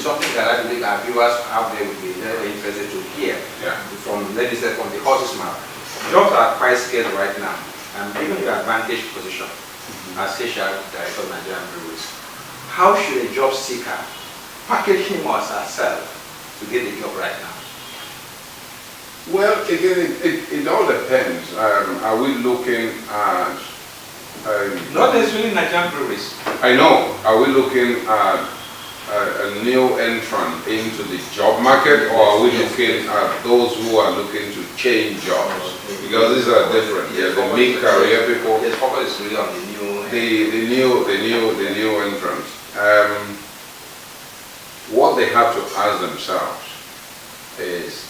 is something that I believe our viewers out there would be very interested to hear from, let me say, from the horse's mouth. Jobs are quite scarce right now, and given your advantage position as HR Director of Nigerian Breweries, how should a job seeker package him or herself to get the job right now? Well, again, it all depends. Are we looking at... not necessarily Nigerian breweries. I know. Are we looking at a new entrant into the job market, or are we looking at those who are looking to change jobs? Because these are different. Yes, the mid-career people. Yes, focus is really on the new entrants. What they have to ask themselves is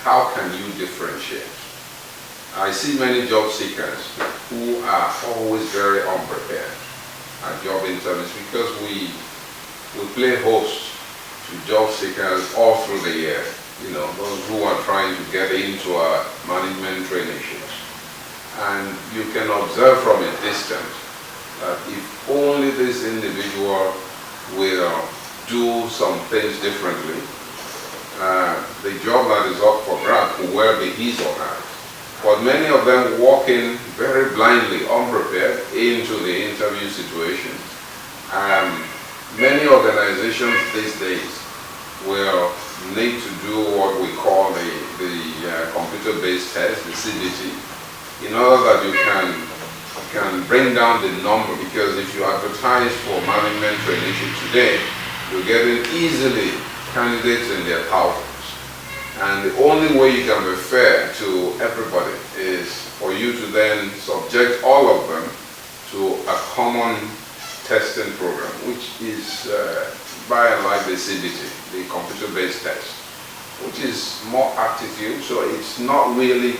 how can you differentiate? I see many job seekers who are always very unprepared at job interviews because we play host to job seekers all through the year. You know, those who are trying to get into our management traineeships. And you can observe from a distance that if only this individual will do some things differently, the job that is up for grabs will well be his or hers. But many of them walk in very blindly, unprepared into the interview situation. Many organizations these days will need to do what we call the computer-based test, the CBT, in order that you can bring down the number, because if you advertise for management traineeship today, you're getting easily candidates in their thousands. And the only way you can be fair to everybody is for you to then subject all of them to a common testing program, which is by and large the CBT, the computer-based test, which is more aptitude, so it's not really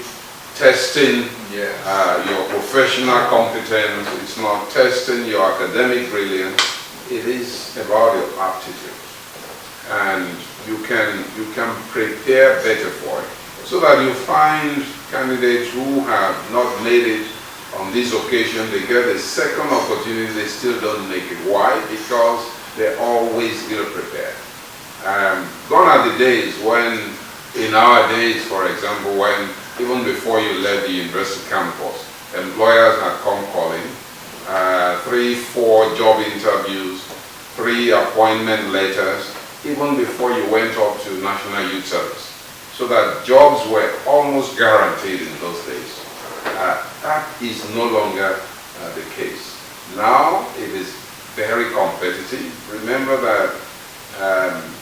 testing your professional competence, it's not testing your academic brilliance, it is about your aptitude. And you can prepare better for it, so that you find candidates who have not made it on this occasion, they get a second opportunity, they still don't make it. Why? Because they're always ill-prepared. Gone are the days when, in our days, for example, when even before you left the university campus, employers had come calling, 3, 4 job interviews, 3 appointment letters, even before you went up to National Youth Service. So that jobs were almost guaranteed in those days. That is no longer the case. Now it is very competitive. Remember that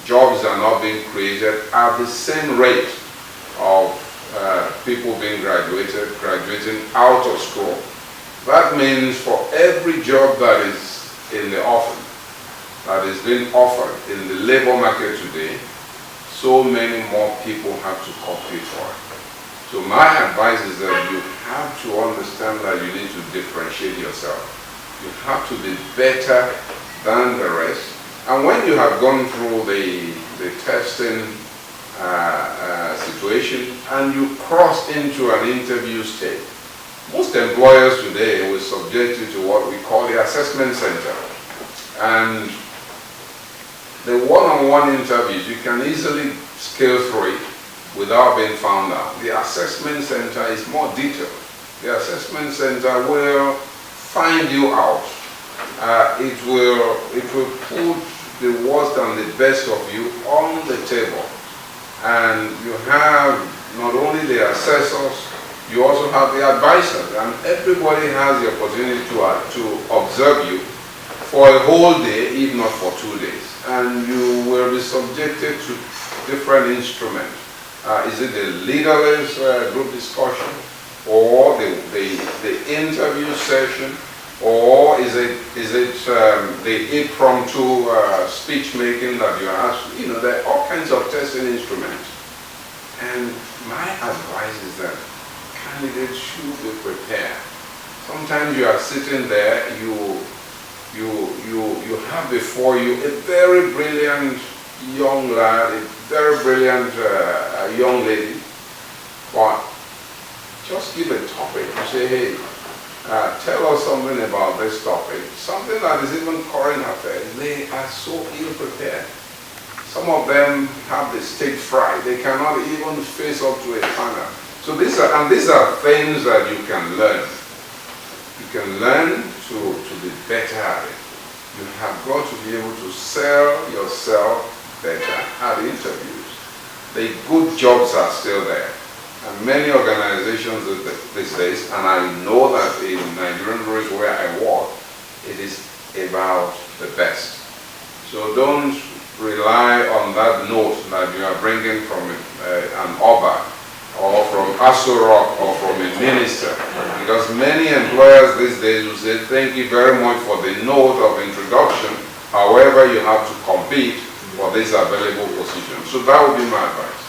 jobs are not being created at the same rate of people being graduating out of school. That means for every job that is in the offing, that is being offered in the labor market today, so many more people have to compete for it. So my advice is that you have to understand that you need to differentiate yourself. You have to be better than the rest. And when you have gone through the testing situation and you cross into an interview stage, most employers today will subject you to what we call the assessment center. And the one-on-one interviews, you can easily scale through it without being found out. The assessment center is more detailed. The assessment center will find you out. It will put the worst and the best of you on the table. And you have not only the assessors, you also have the advisors, and everybody has the opportunity to observe you for a whole day, if not for 2 days. And you will be subjected to different instruments. Is it the leaderless group discussion, or the interview session, or is it the impromptu speech making that you are asked? You know, there are all kinds of testing instruments. And my advice is that candidates should be prepared. Sometimes you are sitting there, you have before you a very brilliant young lad, a very brilliant young lady, but just give a topic. You say, hey, tell us something about this topic, something that is even current affairs. They are so ill prepared. Some of them have the stage fright. They cannot even face up to a panel. So these are things that you can learn. You can learn to be better at it. You have got to be able to sell yourself better at interviews. The good jobs are still there. And many organizations these days, and I know that in Nigerian breweries where I work, it is about the best. So don't rely on that note that you are bringing from an Oba or from Aso Rock or from a minister, because many employers these days will say thank you very much for the note of introduction, however you have to compete for this available position. So that would be my advice.